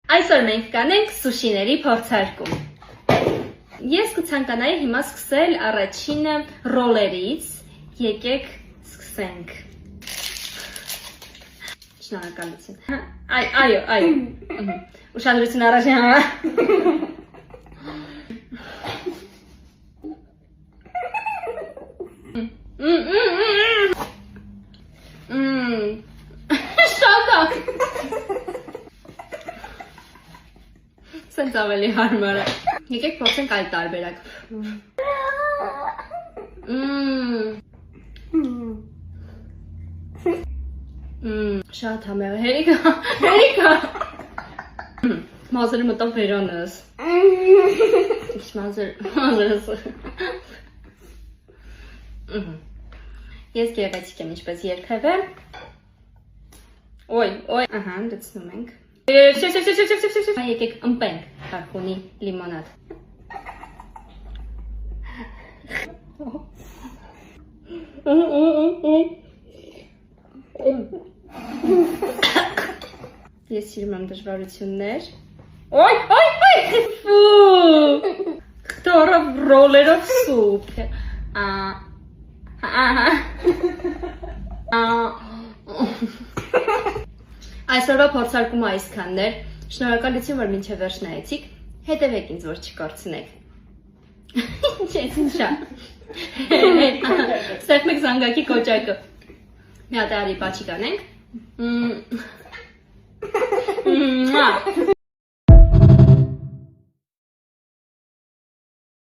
Այսօր մենք կանենք սուշիների փորձարկում։ Ես կցանկանայի հիմա սկսել առաջինը ռոլերից, եկեք սկսենք։ Շնորհակալություն։ Այո։ Ուշադրություն առաջին համար։ Շատ է։ Սենց ավելի հարմար է։ Եկեք փորձենք այլ տարբերակ։ Շատ համեղ է, հերիքա։ Մազերը մտավ վերանս։ Մազերս։ Ես գեղեցիկ եմ ինչպես երբևէ։ Ոյ, ահա, դցնում ենք։ Եկեք ըմպենք թարխունի լիմոնադ։ Ես սիրում եմ դժվարություններ։ Ոյ, ֆու, քթորով ռոլերով սուպ։ Այսօրվա փորձարկումը այսքանն էր։ Շնորհակալություն, որ մինչև վերջ նայեցիք։ Հետևեք ինձ, որ չկորցնեք։ Ինչա։ Ստեղծեք զանգակի կոճակը։ Մի հատ արի պաչի կանենք։